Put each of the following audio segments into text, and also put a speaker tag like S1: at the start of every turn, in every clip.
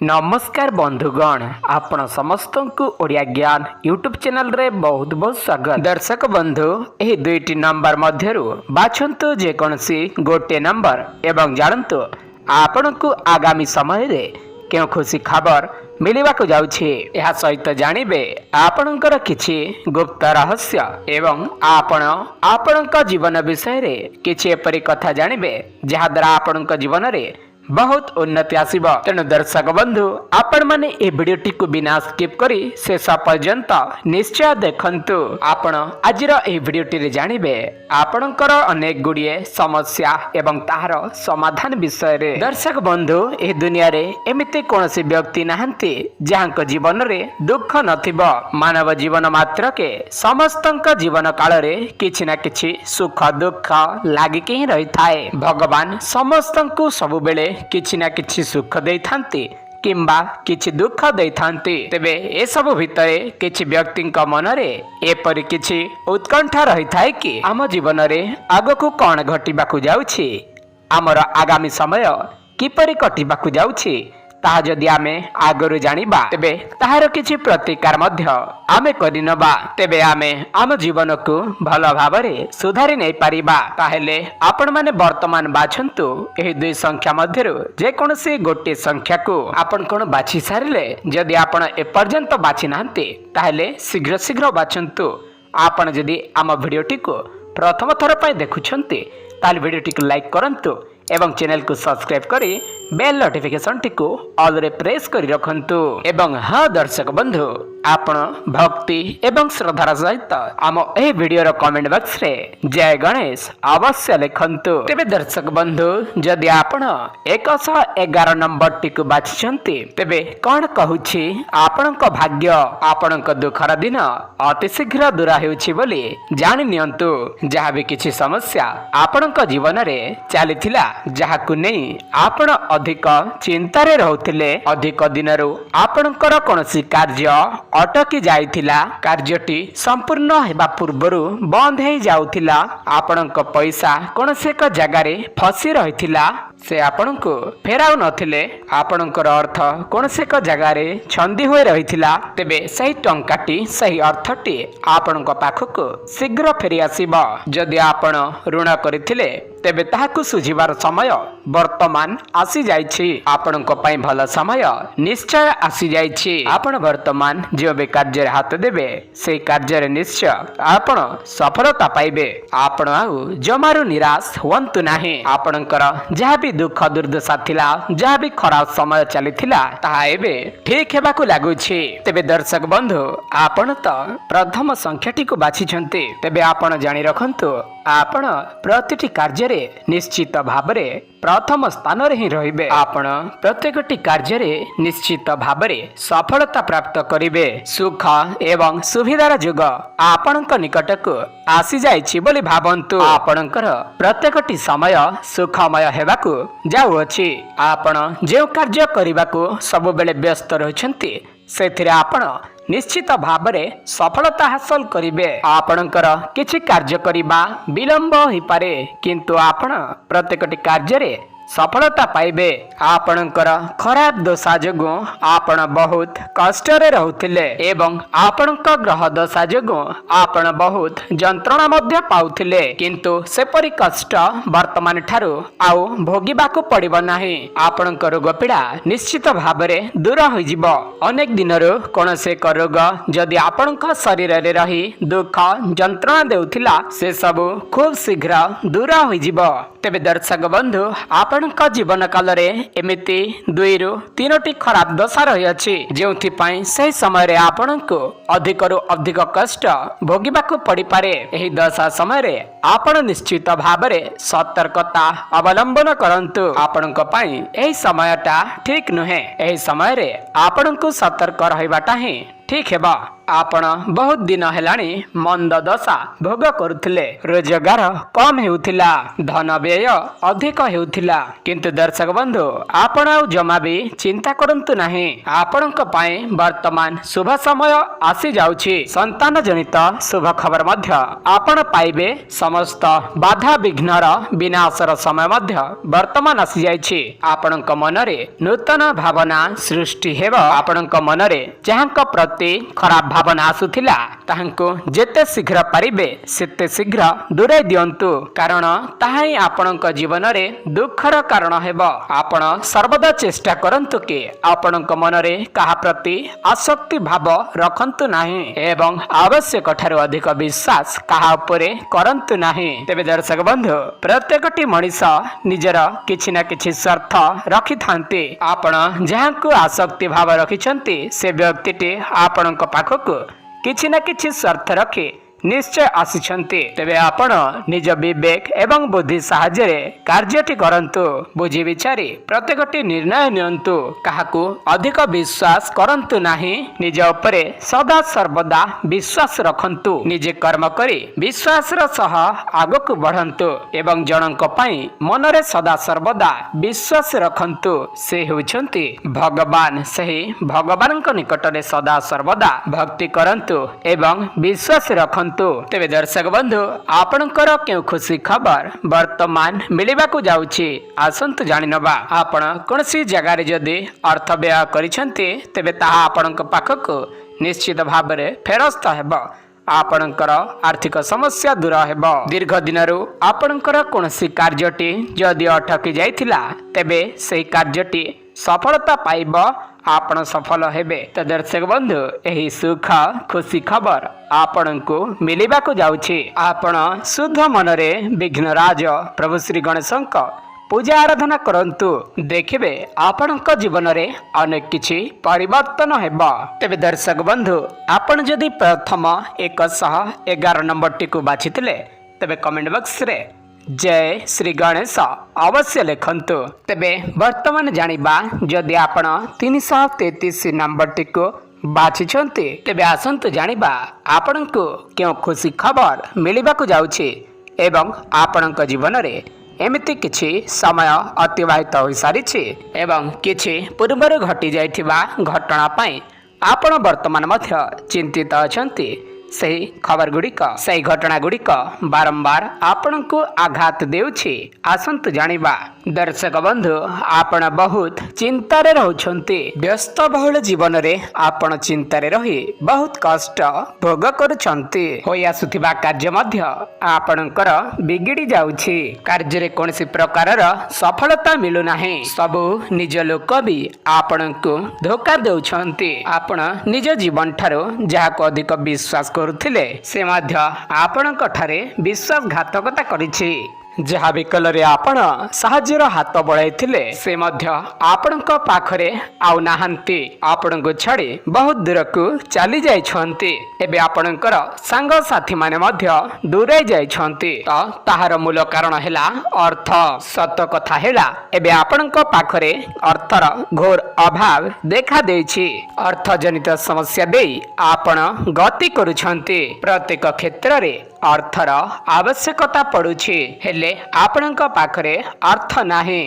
S1: नमस्कार बंधुगण आपण समस्त को ओडिया ज्ञान यूट्यूब चैनल रे बहुत बहुत स्वागत। दर्शक बंधु एही दुईटी नंबर मध्यरु बाछंतु जेकोसी गोटे नंबर एवं जानतु आपण को आगामी समय रे क्यों खुशी खबर मिलवा को जाउछि। यह सहित जानिबे आपणकर किछि गुप्त रहस्य एवं आपणक जीवन विषय रे किछि एपरि कथा जानिबे जहा द्वारा आपणक जीवन रे बहुत उन्नति आसीब। तेणु दर्शक बंधु आपण माने ए वीडियोटी को बिना स्किप करी शेष पर्यंत निश्चय देखंतु। आपण आजिर ए वीडियोटी रे जानिबे आपणकर अनेक गुड़िए समस्या एवं ताहार समाधान विषय रे। दर्शक बंधु ए दुनिया रे एमिति कोनसी व्यक्ति नाहंती जहांक जीवन रे दुख नथिब। मानव जीवन मात्र के समस्तंक जीवन काल रे किछि ना किछि सुख दुख लागि के रही थाए। भगवान समस्तंकु सब बेले किछि ना किछि सुख देई थांती किंबा किछि दुख देई थांती। तेबे ए सब भितरे किछि व्यक्तिंक मनरे एपरि किछि उत्कंठा रही थाए कि आम जीवन रे आगकु कोन घटिबाकु जाउछि, आमर आगामी समय किपरि कटिबाकु जाउछि ताहा जदि आमे आगरु जानिबा तेबे ताहार किछि प्रतिकार मध्य आमे करिनबा तेबे आमे आम जीवन को भल भाबरे सुधारी नै पारिबा। ताहेले आपण माने वर्तमान बाछंतु एही दुई संख्या मध्यरु जे कोनसी गोटे संख्या को आपण कोन बाछि सारिले। जदि आपण ए पर्यंत बाछि नाहंती ताहेले शीघ्र शीघ्र बाछंतु। आपण जदि आम वीडियोटी को प्रथम थर पय देखुछंती ताल वीडियोटी को लाइक करंतु एवं चैनल को सब्सक्राइब करी बेल नोटिफिकेशन टी को ऑल रे प्रेस करी रखंतु। एवं हाँ दर्शक बंधु आपण भक्ति एवं श्रद्धार सहित आम ए वीडियो रो कमेंट बॉक्स रे जय गणेश अवश्य लिखंतु। तेबे दर्शक बंधु जदि आपण 111 नंबर टी को बाछिसंती तेबे कोन कहूछि आपणक भाग्य आपणक दुखर दिन अति शीघ्र दूर हेउछि बोली जानि नियंतु। जहा भी किछि समस्या आपणक जीवन रे चलीथिला जहाकु नै आपण अधिक चिंतारे रहउथिले, अधिक दिनरु आपणकर कोनसी कार्य अटकी जाइथिला, कार्यटी संपूर्ण हेबा पूर्वरु बंद हे जाउथिला, आपणक पैसा कोनसे एक जगह रे फसी रहिथिला से आपणको फेराउ नथिले, आपणकर अर्थ कोनसे एक जगह रे छंदी होय रहिथिला तेबे सही टंकाटी सही अर्थटी आपणक पाखको शीघ्र फेरी आसीबा। जदि आपण ऋण करिथिले तेबे ताहाकु सुझिबार समय वर्तमान आसी जाइछि। आपणक पई भल समय निश्चय आसी जाइछि। आपण वर्तमान जे बे कार्य रे हाथ देबे से कार्य रे निश्चय आपण सफलता पाइबे। आपण आउ जमारु निराश होंतु नाही। आपणकर जहा भी दुख दुर्दशा थिला जहा भी खराब समय चलीथिला ताहा एबे ठीक हेबाकु लागुछि। तेबे दर्शक बंधु आपण त प्रथम संख्याटी को बाछिछंती तेबे आपण जानि रखंतु आपण प्रतिटी कार्य रे निश्चित भाबरे प्रथम स्थान रे ही रहिबे। आपण प्रत्येकटी कार्य रे निश्चित भाबरे सफलता प्राप्त करिवे। सुख एवं सुविधार जुग आपणक निकटक आसी जाइछि बोली भाबंतु। आपणकर प्रत्येकटी समय सुखमय हेबाकु जाउछि। आपण जे कार्य करिबाकु सब बेले व्यस्त रहिछंती सेथिरे आपण निश्चित भाबरे सफलता हासिल करिवे। आपणकर किछि कार्य करिबा विलंब होई पारे किंतु आपण प्रत्येकटी कार्य रे सफलता पाइबे। आपणकर खराब दशा जोगु आपण बहुत कष्ट रे रहउथिले एवं आपणक ग्रह दशा जोगु आपण बहुत जंत्रणा मध्य पाउथिले किंतु सेपरि कष्ट वर्तमान ठारू आउ भोगिबाकु पड़िबो नाही। आपणक रोग पीड़ा निश्चित भाबरे दूर होई जिवो। अनेक दिनरु कोनसे एक रोग जदि आपणक शरीर रे रही दुख जंत्रणा देउथिला से सब खूब शीघ्र दूर होई जिवो। तेबे दर्शक बंधु आपणक जीवन काल रे एमिति 2 रु 3टी खराब दशा रही अछि जेउथि पई सही समय रे आपणको अधिक रु अधिक कष्ट भोगिबाकु पड़ी पारे। एही दशा समय रे आपण निश्चित भाबरे सतर्कता अवलंबन करंतु। आपणक पई एही समयटा ठीक नुहे। एही समय रे आपणको सतर्क रहिबाटा ही ठीक हेबा। आपण बहुत दिन हेलाणी मंद दशा भोग करुथिले। रोजगार कम हेउथिला, धन व्यय अधिक हेउथिला, किंतु दर्शक बंधु आपण आउ जमा भी चिंता करंतु नाही। आपणक पाए वर्तमान शुभ समय आसी जाउछि। संतान जनित शुभ खबर मध्य आपण पाइबे। समस्त बाधा विघ्नर विनाशर समय मध्य वर्तमान आसी जाइछि। आपणक मनरे नूतन भावना सृष्टि हेब। आपणक मनरे जहाँक प्रति खराब भावना आसुथिला ताहांको जेते शीघ्र पारिबे सेते शीघ्र दूरे दियंतु, कारण ताहा ही आपणक जीवन रे दुखर कारण हेब। आपण सर्वदा चेष्टा करंतु कि आपणक मनरे काहा प्रति आसक्ति भाव रखंतु नाही एवं आवश्यक ठारू अधिक विश्वास काहा उपरे करंतु नाही। तेबे दर्शक बंधु प्रत्येकटी मनीष निजर किछि ना किछि स्वार्थ रखिथांती। आपण जहाँकु आसक्ति भाव रखिछंती से व्यक्तिटी आपणक पाखकु किछि ना किछि स्वार्थ रखि निश्चय आसिछंती। तेबे आपण निज विवेक एवं बुद्धि साहाय्य कार्यटी करंतु। बुझी विचारी प्रत्येकटी निर्णय नियंतु। काहाकू अधिक विश्वास करंतु नाही। निज उपरे सदा सर्वदा विश्वास रखंतु। निजे कर्म करी विश्वास सह आगक बढ़ंतु एवं जनक पई मनरे सदा सर्वदा विश्वास रखंतु। से हेउछंती भगवान। सही भगवानक निकटरे सदा सर्वदा भक्ति करंतु एवं विश्वास रखंतु। तेबे दर्शक बंधु आपणकर केउ खुशी खबर वर्तमान मिलिबाकू जाउछि, आसंतु जानि नबा। आपण कोनसी जगह रे जदि अर्थ व्यय करिसंती तेबे ताहा आपणक पाखकू निश्चित भाबरे फेरस्त हेब। आपणकर आर्थिक समस्या दूर हेब। दीर्घ दिनरु आपणकर कोनसी कार्यटी जदि अटकी जाइथिला तेबे सेही कार्यटी सफलता पाइब। आपण सफल हेबे। तो दर्शक बंधु एही सुख खुशी खबर आपणको मिलिबाकू जाउछि। आपण शुद्ध मनरे विघ्नराज प्रभु श्री गणेशंक पूजा आराधना करंतु। देखिबे आपणक जीवन रे अनेक किछि परिवर्तन हेब। तेबे दर्शक बंधु आपण जदि प्रथम 111 नंबर टिकु बाछिथिले तेबे कमेंट बॉक्स रे जय श्री गणेश अवश्य लिखंतु। तेबे वर्तमान जानिबा जदि आपण 333 नंबर टिको बाछिछंती तेबे आसंतु जानिबा आपणको केउ खुशी खबर मिलिबाकू जाउछि एवं आपणक जीवन रे एमिति किछि समय अतिबाहित होई सारिछि एवं किछि पूर्वरु घटी जाइथिबा घटना पई आपण वर्तमान मध्य चिंतित अछंती। सही खबर गुड़िक सही घटना गुड़िक बारंबार आपण को आघात देउछि। आसंतु जानिबा। दर्शक बंधु आपण बहुत चिंतार रहउछंती। व्यस्त बहुल जीवन रे आपण चिंतार रही बहुत कष्ट भोग करुछंती। होई आसुथिबा कार्य मध्य आपणकर बिगिड़ी जाउछि। कार्य रे कोनसी प्रकारर सफलता मिलु नाही। सबु निज लोक भी आपण को धोखा देउछंती। आपण निज जीवन ठारो जाहाको अधिक विश्वास करुथिले से मध्य आपणक ठारे विश्वासघातकता करिछि। जहा विकलरे आपण साहाଯ୍ୟର हाथ बढ़ाइथिले से मध्य आपणक पाखरे आउ नाहंती। आपणको छाड़ी बहुत दूर को चली जाइछंती। एबे आपणकर संग साथी माने मध्य दूरे जाइछंती। तो ताहार मूल कारण हेला अर्थ। सत कथा हेला एबे आपणक पाखरे अर्थर घोर अभाव देखा देछि। अर्थ जनित समस्या देई आपण गति करुछंती। प्रत्येक क्षेत्र रे अर्थर आवश्यकता पड़ुछि हेले आपणक पाखरे अर्थ नाही।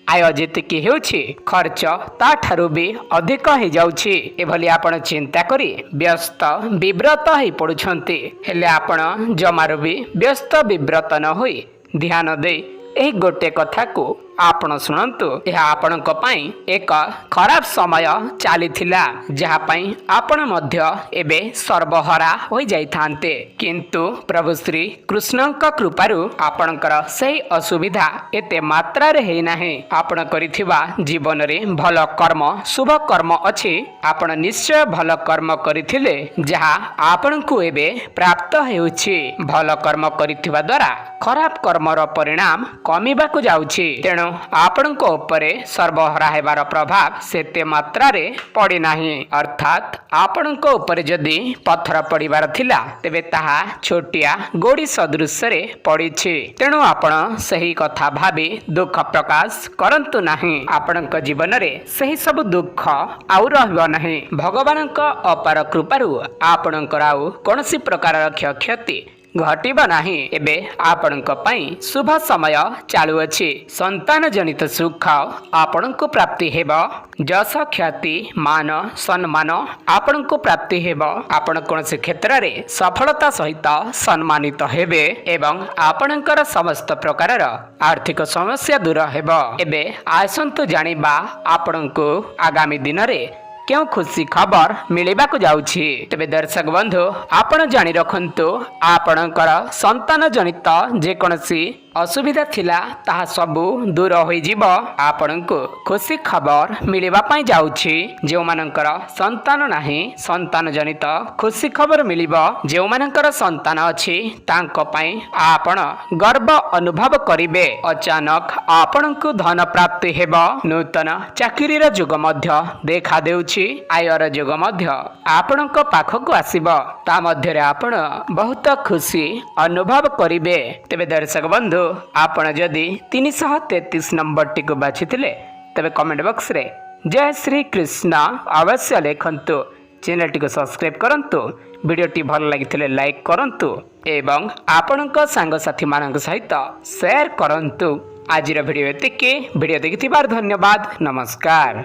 S1: आय जेतिकी हेउछि खर्च ताठारु भी अधिक हो जाउछि। एभली आपण चिंता करी व्यस्त विव्रत हो पड़ुछंती हेले आपण जमारु भी व्यस्त विव्रत न होई ध्यान दे एही गोटे कथा को आपण सुनंतु। यह आपणक पई एक खराब समय चलीथिला जहा पई आपण मध्य एबे सर्वहरा होई जाइथांते, किंतु प्रभु श्री कृष्णक कृपारु आपणकर सही असुविधा एते मात्रा रे हेई नाही। आपण करिथिबा जीवन रे भल कर्म शुभ कर्म अछि। आपण निश्चय भल कर्म करिथिले जहा आपणकु एबे प्राप्त हेउछि। भल कर्म करिथिबा द्वारा खराब कर्मर परिणाम कमिबाकू जाउछि। तेणु तेणु आपणଙ୍କ ଉପରେ ସର୍ବହରା ହେବାର ପ୍ରଭାବ ସେତେ ମାତ୍ରାରେ ପଡ଼ିନାହିଁ। ଅର୍ଥାତ୍ ଆପଣଙ୍କ ଉପରେ ଯଦି ପଥର ପଡ଼ିବାର ଥିଲା ତେବେ ତାହା ଛୋଟିଆ ଗୋଡ଼ି ସଦୃଶ୍ୟରେ ପଡ଼ିଛି। ତେଣୁ ଆପଣ ସେହି କଥା ଭାବି ଦୁଃଖ ପ୍ରକାଶ କରନ୍ତୁ ନାହିଁ। ଆପଣଙ୍କ ଜୀବନରେ ସେହି ସବୁ ଦୁଃଖ ଆଉ ରହିବ ନାହିଁ। ଭଗବାନଙ୍କ ଅପାର କୃପାରୁ ଆପଣଙ୍କର ଆଉ କୌଣସି ପ୍ରକାରର କ୍ଷୟକ୍ଷତି ଘଟିବ ନାହିଁ। ଏବେ ଆପଣଙ୍କ ପାଇଁ ଶୁଭ ସମୟ ଚାଲୁଅଛି। ସନ୍ତାନ ଜନିତ ସୁଖ ଆପଣଙ୍କୁ ପ୍ରାପ୍ତି ହେବ। ଯଶ ଖ୍ୟାତି ମାନ ସମ୍ମାନ ଆପଣଙ୍କୁ ପ୍ରାପ୍ତି ହେବ। ଆପଣ କୌଣସି କ୍ଷେତ୍ରରେ ସଫଳତା ସହିତ ସମ୍ମାନିତ ହେବେ ଏବଂ ଆପଣଙ୍କର ସମସ୍ତ ପ୍ରକାରର ଆର୍ଥିକ ସମସ୍ୟା ଦୂର ହେବ। ଏବେ ଆସନ୍ତୁ ଜାଣିବା ଆପଣଙ୍କୁ ଆଗାମୀ ଦିନରେ କେଉଁ ଖୁସି ଖବର ମିଳିବାକୁ ଯାଉଛି। ତେବେ ଦର୍ଶକ ବନ୍ଧୁ ଆପଣ ଜାଣି ରଖନ୍ତୁ ଆପଣଙ୍କର ସନ୍ତାନ ଜନିତ ଯେକୌଣସି ଅସୁବିଧା ଥିଲା ତାହା ସବୁ ଦୂର ହୋଇଯିବ। ଆପଣଙ୍କୁ ଖୁସି ଖବର ମିଳିବା ପାଇଁ ଯାଉଛି। ଯେଉଁମାନଙ୍କର ସନ୍ତାନ ନାହିଁ ସନ୍ତାନ ଜନିତ ଖୁସି ଖବର ମିଳିବ। ଯେଉଁମାନଙ୍କର ସନ୍ତାନ ଅଛି ତାଙ୍କ ପାଇଁ ଆପଣ ଗର୍ବ ଅନୁଭବ କରିବେ। ଅଚାନକ ଆପଣଙ୍କୁ ଧନ ପ୍ରାପ୍ତି ହେବ। ନୂତନ ଚାକିରିର ଯୋଗ ମଧ୍ୟ ଦେଖାଦେଉଛି। ଆୟର ଯୋଗ ମଧ୍ୟ ଆପଣଙ୍କ ପାଖକୁ ଆସିବ। ତା ମଧ୍ୟରେ ଆପଣ ବହୁତ ଖୁସି ଅନୁଭବ କରିବେ। ତେବେ ଦର୍ଶକ ବନ୍ଧୁ ଆପଣ ଯଦି 333 ନମ୍ବରଟିକୁ ବାଛିଥିଲେ ତେବେ କମେଣ୍ଟ ବକ୍ସରେ ଜୟ ଶ୍ରୀ କୃଷ୍ଣ ଅବଶ୍ୟ ଲେଖନ୍ତୁ। ଚ୍ୟାନେଲଟିକୁ ସବସ୍କ୍ରାଇବ୍ କରନ୍ତୁ। ଭିଡ଼ିଓଟି ଭଲ ଲାଗିଥିଲେ ଲାଇକ୍ କରନ୍ତୁ ଏବଂ ଆପଣଙ୍କ ସାଙ୍ଗସାଥିମାନଙ୍କ ସହିତ ସେୟାର କରନ୍ତୁ। ଆଜିର ଭିଡ଼ିଓ ଏତିକି। ଭିଡ଼ିଓ ଦେଖିଥିବାରୁ ଧନ୍ୟବାଦ। ନମସ୍କାର।